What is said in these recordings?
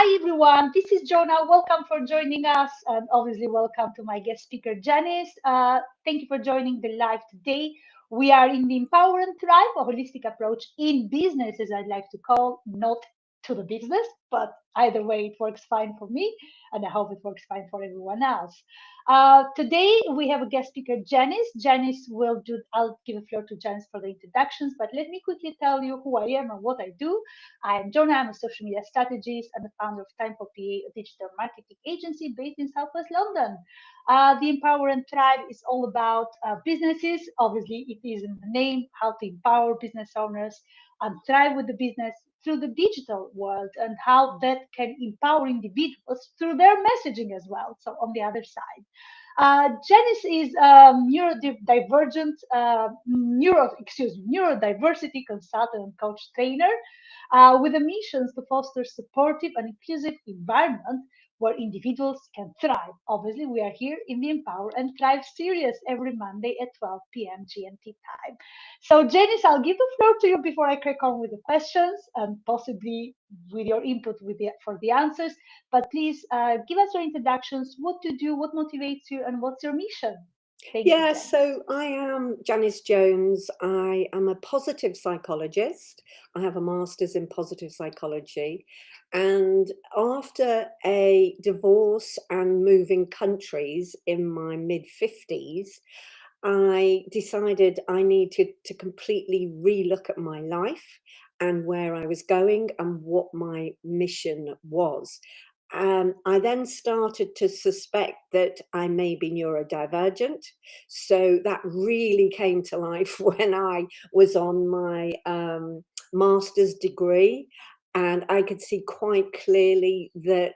Hi everyone, this is Jona. Welcome for joining us, and obviously welcome to my guest speaker Jannice. Thank you for joining the live today. We are in the Empower and Thrive, a holistic approach in business, as I'd like to call, not to the business, but either way, it works fine for me, and I hope it works fine for everyone else. Today we have a guest speaker, Janice. Janice will do. I'll give the floor to Janice for the introductions, but let me quickly tell you who I am and what I do. I am Jona. I'm a social media strategist and the founder of Time for PA, a digital marketing agency based in Southwest London. The Empower and Thrive is all about businesses. Obviously, it is in the name how to empower business owners and thrive with the business through the digital world and how that can empower individuals through their messaging as well. So, on the other side. Janice is neurodivergent, neurodiversity consultant and coach trainer with a mission to foster supportive and inclusive environment where individuals can thrive. Obviously, we are here in the Empower and Thrive series every Monday at 12 p.m. GMT time. So, Janice, I'll give the floor to you before I crack on with the questions and possibly with your input for the answers. But please give us your introductions, what to do, what motivates you, and what's your mission. Thank you, Yeah, Janice. so I am Jannice Jones. I am a positive psychologist. I have a master's in positive psychology. And after a divorce and moving countries in my mid 50s, I decided I needed to completely relook at my life and where I was going and what my mission was. I then started to suspect that I may be neurodivergent. So that really came to life when I was on my master's degree. And I could see quite clearly that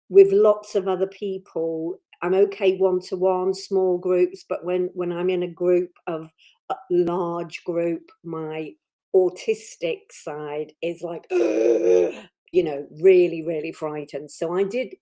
with lots of other people, I'm okay one-to-one, small groups, but when I'm in a group of a large group, my autistic side is like, really, really frightened. So I did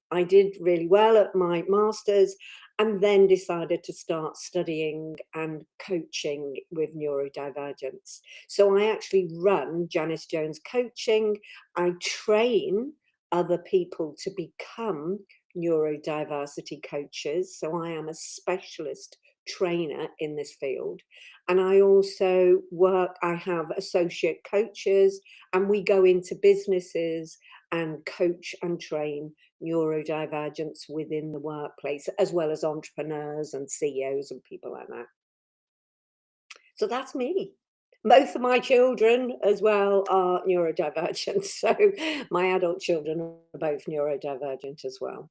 really well at my master's and then decided to start studying and coaching with neurodivergence. So I actually run Jannice Jones Coaching. I train other people to become neurodiversity coaches. So I am a specialist trainer in this field. And I also I have associate coaches, and we go into businesses and coach and train neurodivergence within the workplace, as well as entrepreneurs and CEOs and people like that. So that's me. Both of my children as well are neurodivergent. So my adult children are both neurodivergent as well.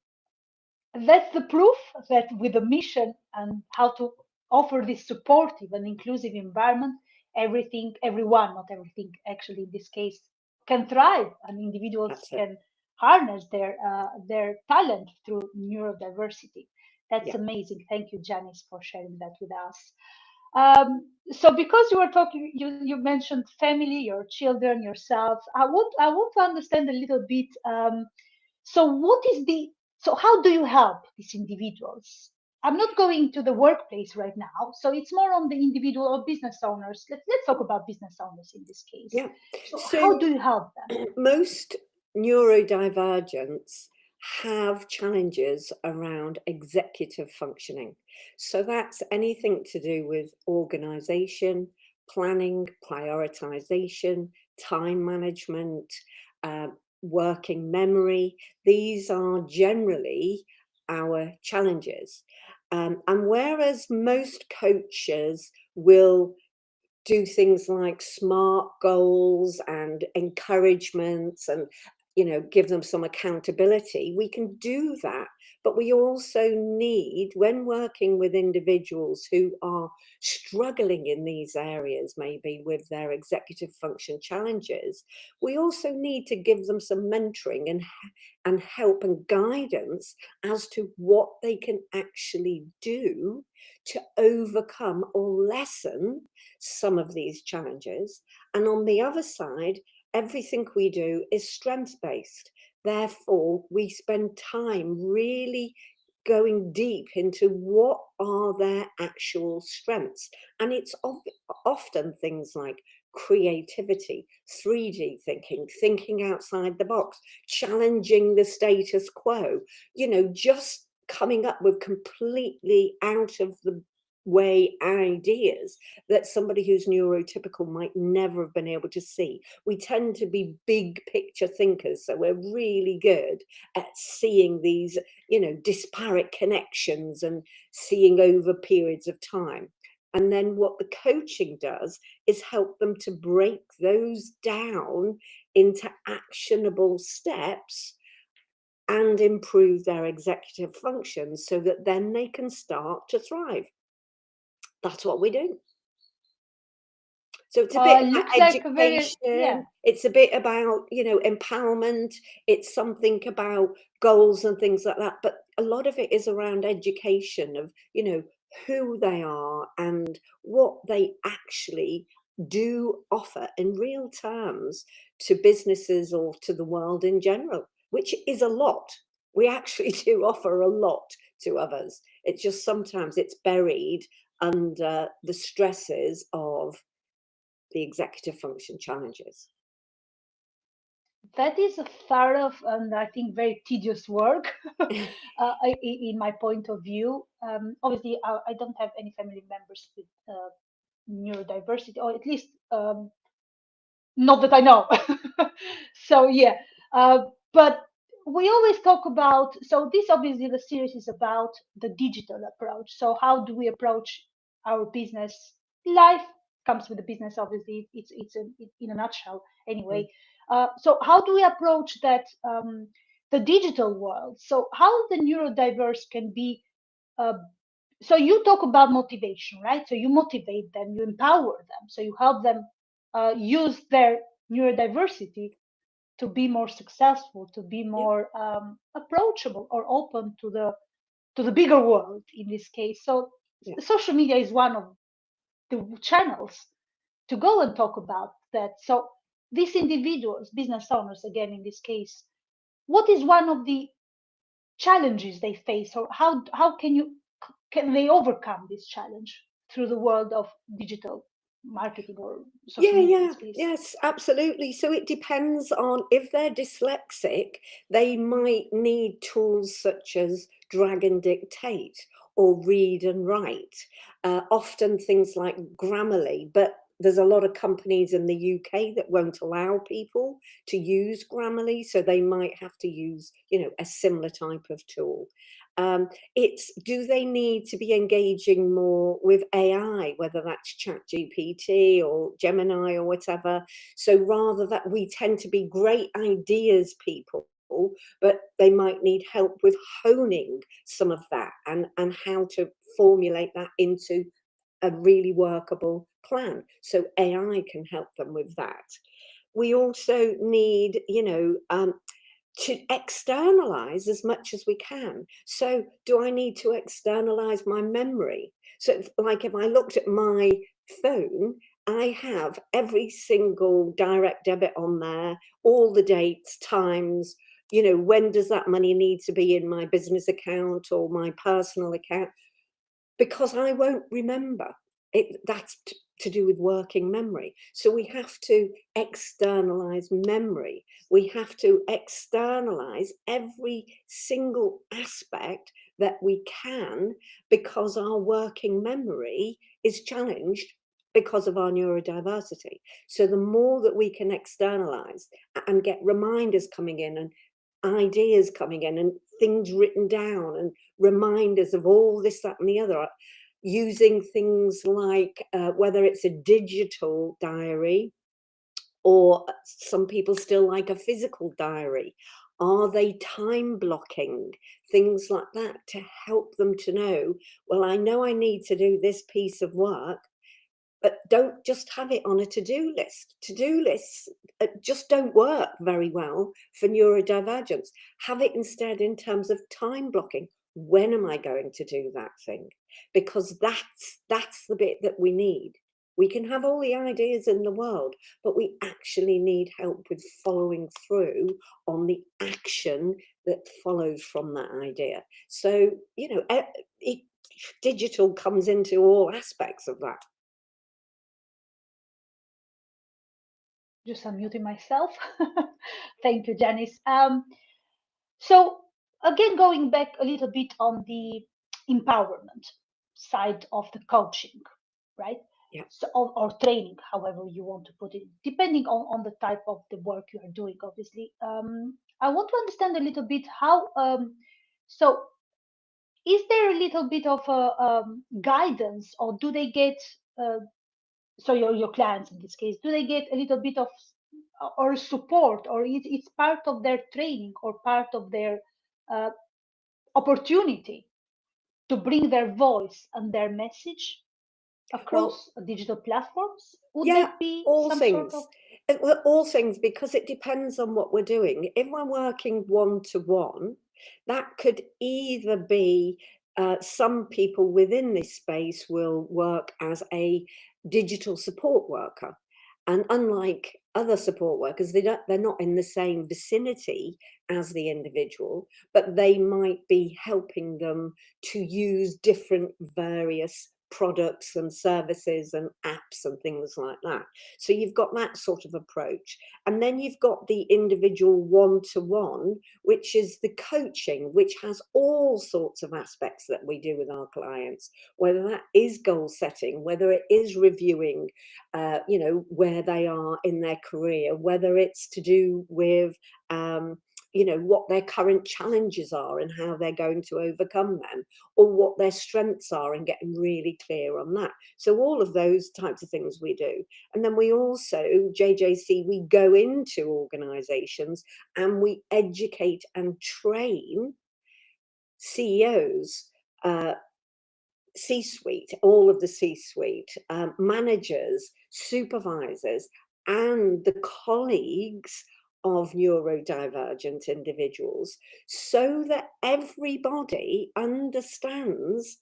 That's the proof that with the mission and how to offer this supportive and inclusive environment, everyone, not everything, actually in this case, can thrive, and individuals That's it. can harness their talent through neurodiversity. That's Yeah. amazing. Thank you, Janice, for sharing that with us. So, because you were talking, you mentioned family, your children, yourself. I want to understand a little bit. So, how do you help these individuals? I'm not going to the workplace right now, so it's more on the individual or business owners. Let's talk about business owners in this case. Yeah. So, how So do you help them? most neurodivergents have challenges around executive functioning. So that's anything to do with organization, planning, prioritization, time management, uh, working memory. These are generally our challenges. And whereas most coaches will do things like smart goals and encouragements and give them some accountability, we can do that. But we also need, when working with individuals who are struggling in these areas, maybe with their executive function challenges, we also need to give them some mentoring and help and guidance as to what they can actually do to overcome or lessen some of these challenges. And on the other side, everything we do is strength based. Therefore, we spend time really going deep into what are their actual strengths. And it's often things like creativity, 3D thinking, thinking outside the box, challenging the status quo, just coming up with completely out of the way ideas that somebody who's neurotypical might never have been able to see. We tend to be big picture thinkers, so we're really good at seeing these, disparate connections and seeing over periods of time. And then what the coaching does is help them to break those down into actionable steps and improve their executive functions so that then they can start to thrive. That's what we do. So it's a bit about Looks like a very, education. yeah. It's a bit about, empowerment. It's something about goals and things like that. But a lot of it is around education of, who they are and what they actually do offer in real terms to businesses or to the world in general, which is a lot. We actually do offer a lot to others. It's just sometimes it's buried under the stresses of the executive function challenges. That is a thorough and I think very tedious work, in my point of view. Obviously, I don't have any family members with neurodiversity, or at least not that I know. So yeah, but we always talk about. So this obviously the series is about the digital approach. So how do we approach our business life? Comes with the business, obviously. In a nutshell, anyway. So how do we approach that, the digital world? So how the neurodiverse can be. Uh, so you talk about motivation, right? So you motivate them, you empower them, so you help them use their neurodiversity to be more successful, to be Yeah, more approachable or open to the bigger world in this case. So yeah. social media is one of the channels to go and talk about that. So these individuals, business owners, again in this case, what is one of the challenges they face, or how can they overcome this challenge through the world of digital marketing or social Yeah, media in yeah, this case? yes, absolutely. So it depends on if they're dyslexic, they might need tools such as drag and dictate or read and write. Often things like Grammarly, but there's a lot of companies in the UK that won't allow people to use Grammarly, so they might have to use, a similar type of tool. It's, do they need to be engaging more with AI, whether that's ChatGPT or Gemini or whatever? So rather that we tend to be great ideas people, but they might need help with honing some of that and how to formulate that into a really workable plan. So AI can help them with that. We also need, to externalize as much as we can. So, do I need to externalize my memory? So, like if I looked at my phone, I have every single direct debit on there, all the dates, times, when does that money need to be in my business account or my personal account? Because I won't remember. That's to do with working memory. So we have to externalize memory. We have to externalize every single aspect that we can, because our working memory is challenged because of our neurodiversity. So the more that we can externalize and get reminders coming in and ideas coming in and things written down and reminders of all this, that, and the other, using things like whether it's a digital diary or some people still like a physical diary. Are they time blocking? Things like that to help them to know, well, I know I need to do this piece of work, but don't just have it on a to-do list. To-do lists just don't work very well for neurodivergence. Have it instead in terms of time blocking. When am I going to do that thing? Because that's the bit that we need. We can have all the ideas in the world, but we actually need help with following through on the action that follows from that idea. So, digital comes into all aspects of that. Just unmuting myself. Thank you, Janice. So again, going back a little bit on the empowerment side of the coaching, right? Yeah. So, or training, however you want to put it, depending on the type of the work you are doing, obviously. I want to understand a little bit how, so is there a little bit of a guidance, or do they get, uh, so your clients in this case, do they get a little bit of or support, or it's part of their training or part of their uh, opportunity to bring their voice and their message Well, across digital platforms? Would yeah, that be all some sort of? things. Well, all things, because it depends on what we're doing. If we're working one-to-one, that could either be some people within this space will work as a digital support worker. And unlike other support workers, they're not in the same vicinity as the individual, but they might be helping them to use different various products and services and apps and things like that. So you've got that sort of approach. And then you've got the individual one-to-one, which is the coaching, which has all sorts of aspects that we do with our clients, whether that is goal setting, whether it is reviewing, where they are in their career, whether it's to do with, what their current challenges are and how they're going to overcome them, or what their strengths are, and getting really clear on that. So all of those types of things we do. And then we also, JJC, we go into organizations and we educate and train CEOs, C-suite, all of the C-suite, managers, supervisors, and the colleagues of neurodivergent individuals, so that everybody understands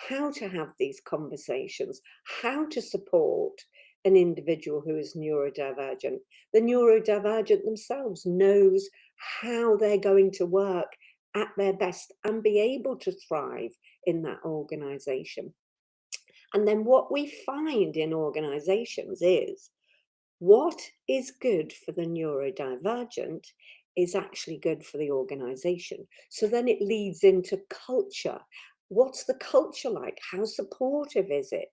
how to have these conversations, how to support an individual who is neurodivergent. The neurodivergent themselves knows how they're going to work at their best and be able to thrive in that organization. And then what we find in organizations is what is good for the neurodivergent is actually good for the organization. So then it leads into culture. What's the culture like? How supportive is it?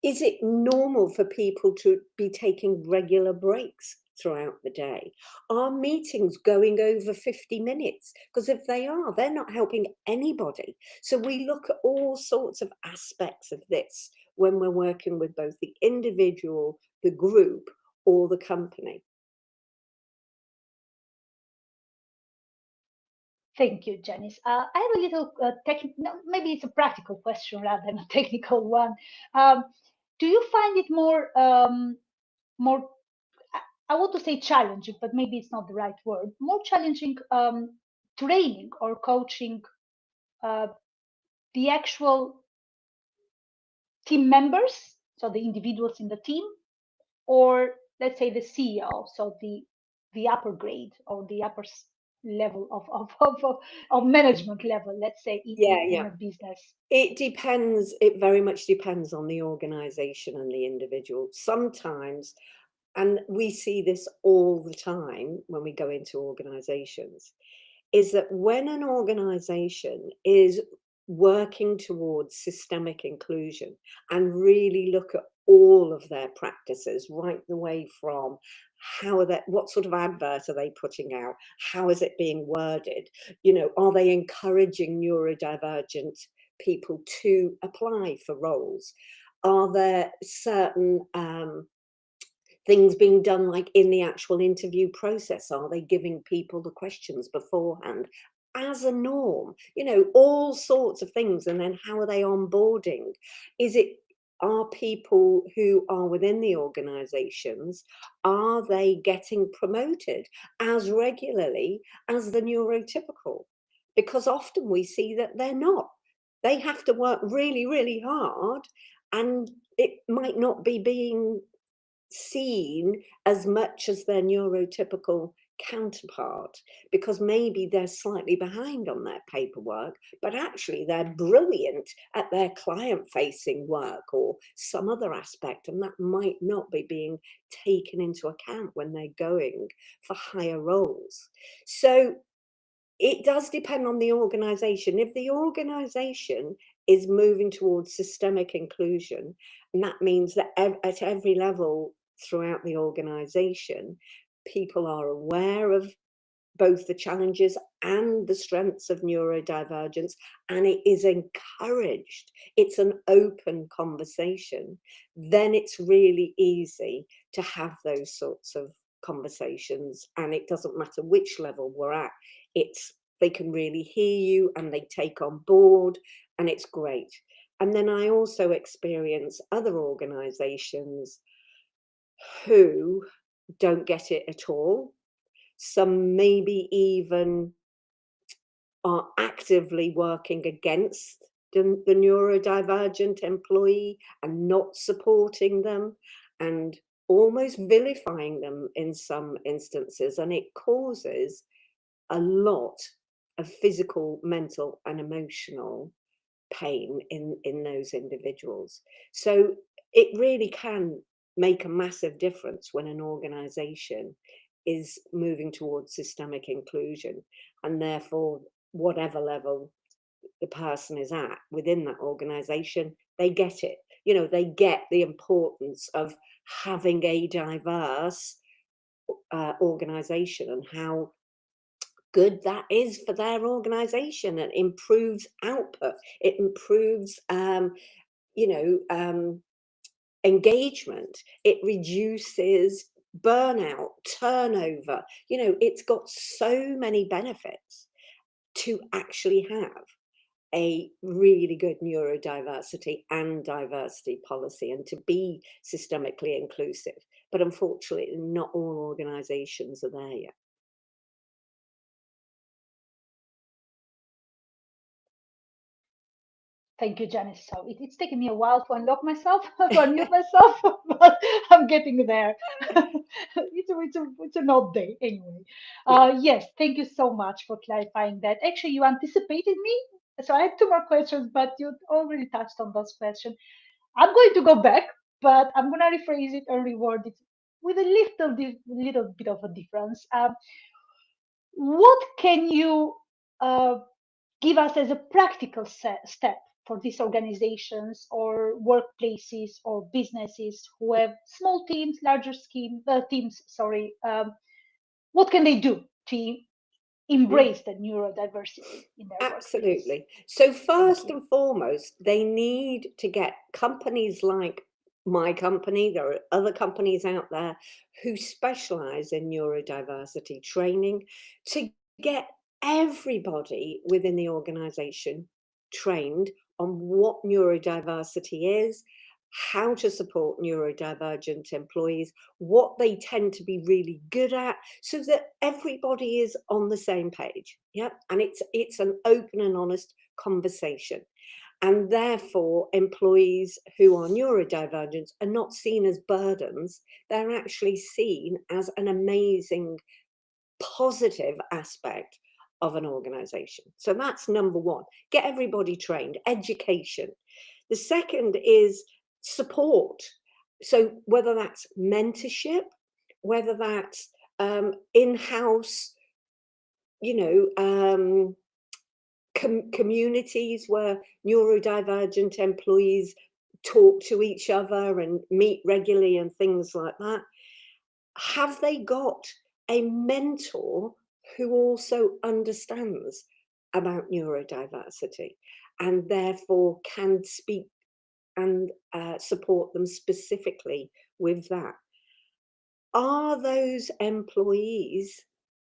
Is it normal for people to be taking regular breaks throughout the day? Are meetings going over 50 minutes? Because if they are, they're not helping anybody. So we look at all sorts of aspects of this when we're working with both the individual, the group, or the company. Thank you, Janice. I have a little no, maybe it's a practical question rather than a technical one. Um, do you find it more? I want to say challenging, but maybe it's not the right word. More challenging training or coaching uh, the actual team members, so the individuals in the team, or let's say the CEO, so the upper grade or the upper level of management level, let's say in Yeah. a business. It depends. It very much depends on the organization and the individual. Sometimes, and we see this all the time when we go into organizations, is that when an organization is working towards systemic inclusion and really look at all of their practices, right the way from how are they, what sort of advert are they putting out, how is it being worded, are they encouraging neurodivergent people to apply for roles, are there certain things being done like in the actual interview process? Are they giving people the questions beforehand as a norm? All sorts of things. And then how are they onboarding? Are people who are within the organizations, are they getting promoted as regularly as the neurotypical? Because often we see that they're not. They have to work really, really hard, and it might not be being seen as much as their neurotypical counterpart, because maybe they're slightly behind on their paperwork, but actually they're brilliant at their client-facing work or some other aspect, and that might not be being taken into account when they're going for higher roles. So it does depend on the organization. If the organization is moving towards systemic inclusion, and that means that at every level throughout the organization, people are aware of both the challenges and the strengths of neurodivergence, and it is encouraged, it's an open conversation, then it's really easy to have those sorts of conversations, and it doesn't matter which level we're at. It's they can really hear you and they take on board, and it's great. And then I also experience other organizations who don't get it at all. Some maybe even are actively working against the neurodivergent employee and not supporting them and almost vilifying them in some instances. And it causes a lot of physical, mental, and emotional pain in those individuals. So it really can make a massive difference when an organization is moving towards systemic inclusion, and therefore whatever level the person is at within that organization, they get it. You know, they get the importance of having a diverse organization and how good that is for their organization, and improves output. It improves, engagement. It reduces burnout, turnover. You know, it's got so many benefits to actually have a really good neurodiversity and diversity policy and to be systemically inclusive. But unfortunately, not all organizations are there yet. Thank you, Janice. So it's taken me a while to unlock myself, to unmute myself, but I'm getting there. It's an odd day anyway. Yeah. Yes, thank you so much for clarifying that. Actually, you anticipated me. So I have two more questions, but you already touched on those questions. I'm going to go back, but I'm going to rephrase it and reword it with a little bit of a difference. What can you uh, give us as a practical step for these organizations or workplaces or businesses who have small teams, larger teams? Sorry, what can they do to Mm. embrace the neurodiversity in their workplace? Absolutely. So Thank first you. and foremost, they need to get companies like my company. There are other companies out there who specialize in neurodiversity training to get everybody within the organization trained on what neurodiversity is, how to support neurodivergent employees, what they tend to be really good at, so that everybody is on the same page. Yeah, and it's an open and honest conversation, and therefore employees who are neurodivergent are not seen as burdens. They're actually seen as an amazing positive aspect of an organization. So that's number one: get everybody trained. Education. The second is support. So whether that's mentorship, whether that's in-house, communities where neurodivergent employees talk to each other and meet regularly and things like that. Have they got a mentor who also understands about neurodiversity and therefore can speak and support them specifically with that? Are those employees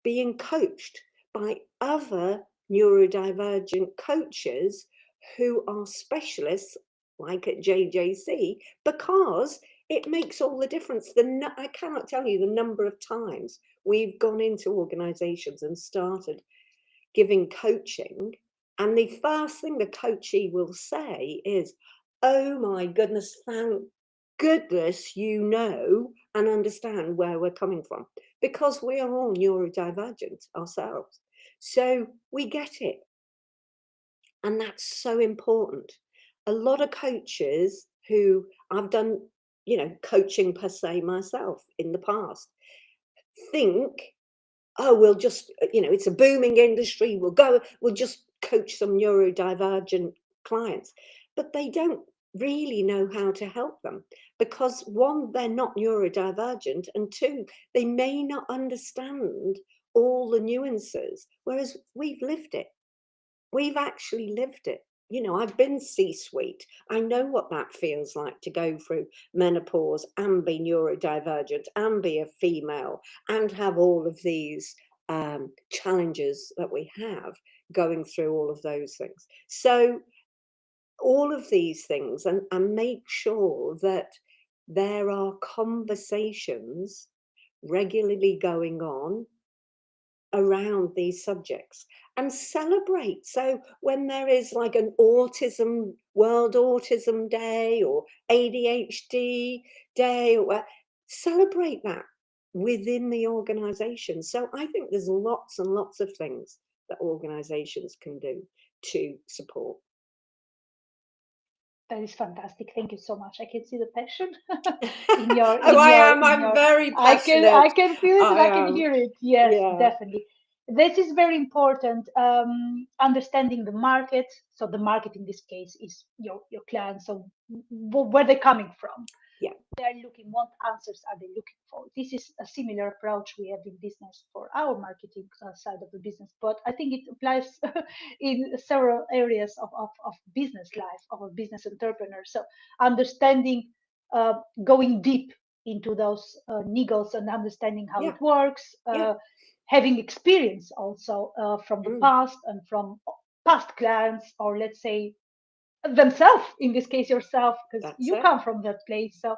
being coached by other neurodivergent coaches who are specialists, like at JJC? Because it makes all the difference. I cannot tell you the number of times we've gone into organizations and started giving coaching, and the first thing the coachee will say is, "Oh my goodness, thank goodness you know and understand where we're coming from." because we are all neurodivergent ourselves. So we get it. And that's so important. A lot of coaches who I've done, coaching per se myself in the past, think, oh, we'll just, it's a booming industry. We'll just coach some neurodivergent clients. But they don't really know how to help them because, one, they're not neurodivergent, and two, they may not understand all the nuances, whereas we've lived it. We've actually lived it. I've been C-suite. I know what that feels like to go through menopause and be neurodivergent and be a female and have all of these challenges that we have going through all of those things. So all of these things, and make sure that there are conversations regularly going on around these subjects, and celebrate. So when there is like an World Autism Day or ADHD Day, or celebrate that within the organization. So I think there's lots and lots of things that organizations can do to support. That is fantastic. Thank you so much. I can see the passion I'm very passionate. I can feel it and I can hear it. Yes, Yeah. definitely. This is very important. Understanding the market. So the market in this case is your clients. So where they're coming from. Yeah. They're looking, what answers are they looking for? This is a similar approach we have in business for our marketing side of the business, but I think it applies in several areas of business life, of a business entrepreneur. So understanding, going deep into those niggles and understanding how it works, having experience also from the past and from past clients, or let's say themselves, in this case yourself, because you come from that place. So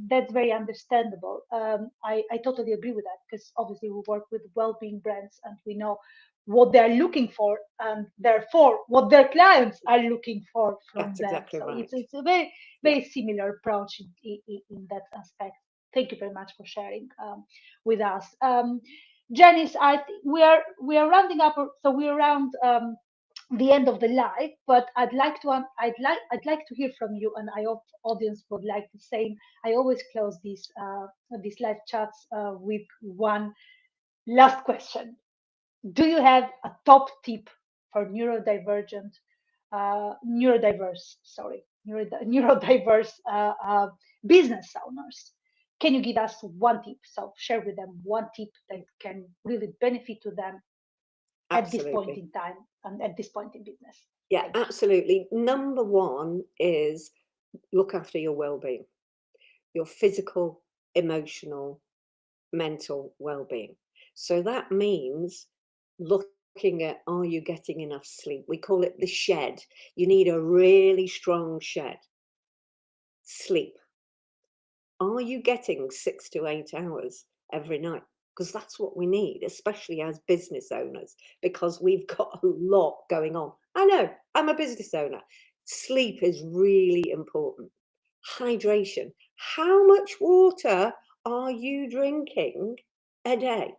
that's very understandable. I totally agree with that, because obviously we work with well-being brands and we know what they're looking for, and therefore what their clients are looking for from them. Exactly right. It's a very, very similar approach in that aspect. Thank you very much for sharing with us. Jannice, we are rounding up, so we're around the end of the live, but I'd like to hear from you, and I hope audience would like the same. I always close these live chats with one last question. Do you have a top tip for neurodiverse business owners? Can you give us one tip? So share with them one tip that can really benefit to them at this point in time and at this point in business. Yeah, absolutely. Number one is look after your well-being, your physical, emotional, mental well-being. So that means looking at, are you getting enough sleep? We call it the shed. You need a really strong shed. Sleep. Are you getting 6 to 8 hours every night? Because that's what we need, especially as business owners, because we've got a lot going on. I know, I'm a business owner. Sleep is really important. Hydration. How much water are you drinking a day?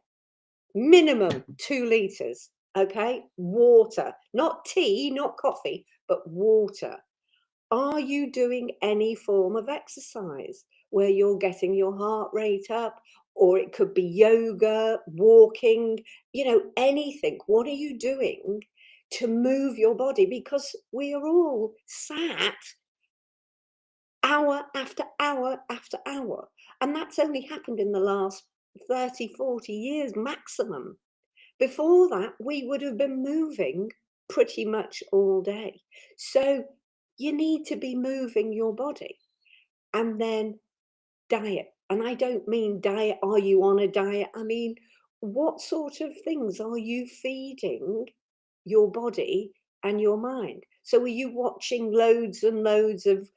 Minimum 2 litres, okay? Water, not tea, not coffee, but water. Are you doing any form of exercise where you're getting your heart rate up? Or it could be yoga, walking, anything. What are you doing to move your body? Because we are all sat hour after hour after hour. And that's only happened in the last 30, 40 years maximum. Before that, we would have been moving pretty much all day. So you need to be moving your body. And then diet. And I don't mean diet, are you on a diet? I mean, what sort of things are you feeding your body and your mind? So are you watching loads and loads of,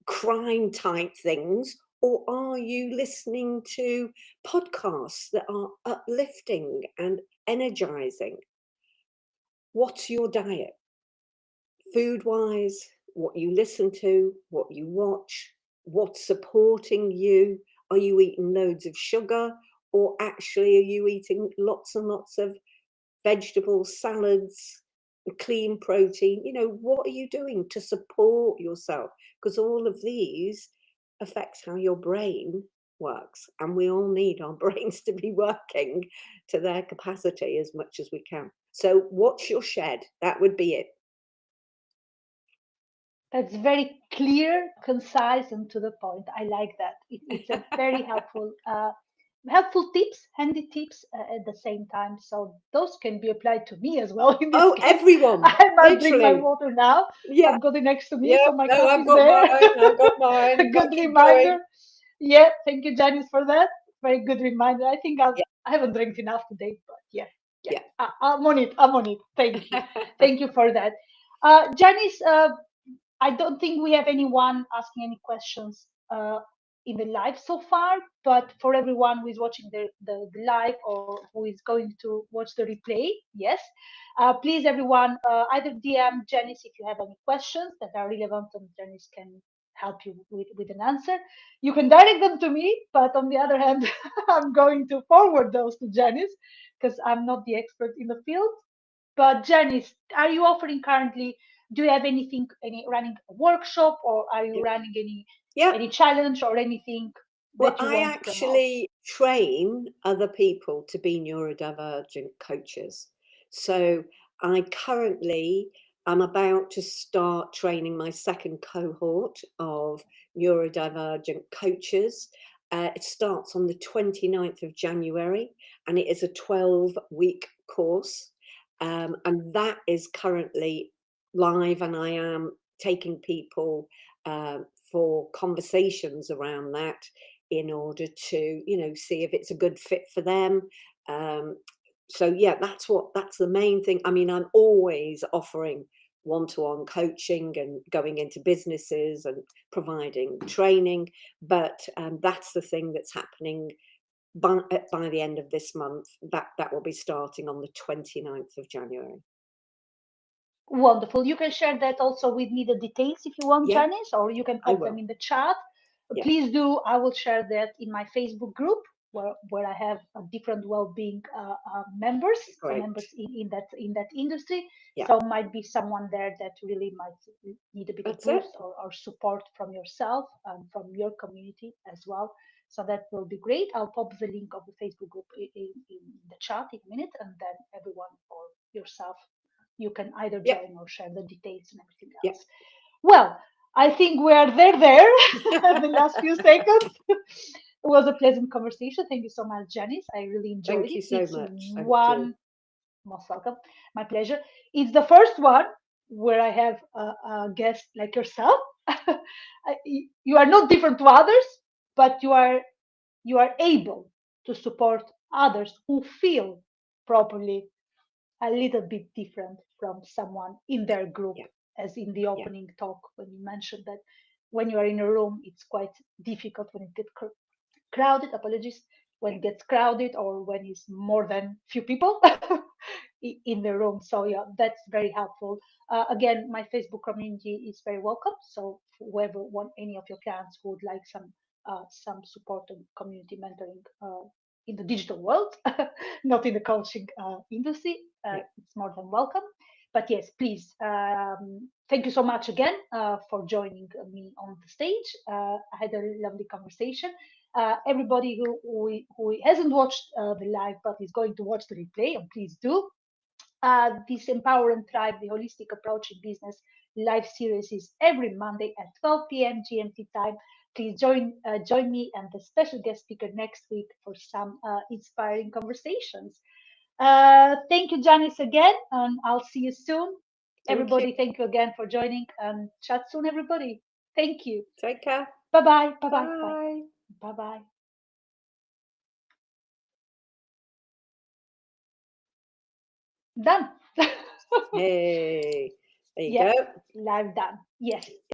crime type things? Or are you listening to podcasts that are uplifting and energizing? What's your diet? Food-wise, what you listen to, what you watch, what's supporting you? Are you eating loads of sugar, or actually are you eating lots and lots of vegetables, salads, clean protein? You know, what are you doing to support yourself? Because all of these affects how your brain works, and we all need our brains to be working to their capacity as much as we can. So what's your shed? That would be it. That's very clear, concise, and to the point. I like that. It's a very helpful tips, handy tips at the same time. So those can be applied to me as well. In this Oh, case, everyone, I must drink my literally. water now. Yeah, I've got it next to me, yeah. so my No, cup I've is got there. mine. I've got A mine. Got good to keep going. reminder. Yeah, thank you, Janice, for that. Very good reminder. I think Yeah, I haven't drank enough today, but yeah, yeah. yeah. I'm on it. I'm on it. Thank you for that. Janice, I don't think we have anyone asking any questions in the live so far, but for everyone who is watching the live or who is going to watch the replay, yes, please, everyone, either DM Janice if you have any questions that are relevant and Janice can help you with an answer. You can direct them to me, but on the other hand, I'm going to forward those to Janice because I'm not the expert in the field. But Janice, are you offering currently? Do you have anything, any running a workshop, or are you Yeah. running Yeah. any challenge or anything Well, that you I want to promote? actually train other people to be neurodivergent coaches. So I currently am about to start training my second cohort of neurodivergent coaches. It starts on the 29th of January, and it is a 12-week course. And that is currently live, and I am taking people for conversations around that in order to, you know, see if it's a good fit for them. So yeah, that's the main thing. I mean, I'm always offering one-to-one coaching and going into businesses and providing training, but that's the thing that's happening by the end of this month. That will be starting on the 29th of January. Wonderful. You can share that also with me, the details, if you want, Yeah, Janice, or you can I pop them will. in the chat. Yeah, Please do. I will share that in my Facebook group where I have different well-being members, great. members in that industry. Yeah, So might be someone there that really might need a bit of that's it. boost or support from yourself and from your community as well. So that will be great. I'll pop the link of the Facebook group in the chat in a minute, and then everyone or yourself, you can either Yeah, join or share the details and everything yeah. else. Well, I think we are there, the last few seconds. It was a pleasant conversation. Thank you so much, Janice. I really enjoyed Thank it. you so It's much. Thank you. one, most welcome, my pleasure. It's the first one where I have a guest like yourself. You are not different to others, but you are able to support others who feel properly a little bit different from someone in their group, Yeah, as in the yeah, opening talk when you mentioned that when you are in a room, it's quite difficult when it gets crowded. Apologies, when yeah, it gets crowded or when it's more than few people in the room. So yeah, that's very helpful. Again, my Facebook community is very welcome. So whoever want any of your clients who would like some support and community mentoring in the digital world, not in the coaching industry, yeah. it's more than welcome. But yes, please, thank you so much again for joining me on the stage. I had a lovely conversation. Everybody who hasn't watched the live but is going to watch the replay, and please do. This Empower and Thrive, the Holistic Approach in Business live series is every Monday at 12 p.m. GMT time. Please join me and the special guest speaker next week for some inspiring conversations. Thank you, Janice, again, and I'll see you soon. Thank you. Everybody, thank you again for joining, and chat soon, everybody. Thank you. Take care. Bye bye. Bye bye. Bye Bye. bye. Bye. Done. Hey, there you Yep, go. live done. Yes.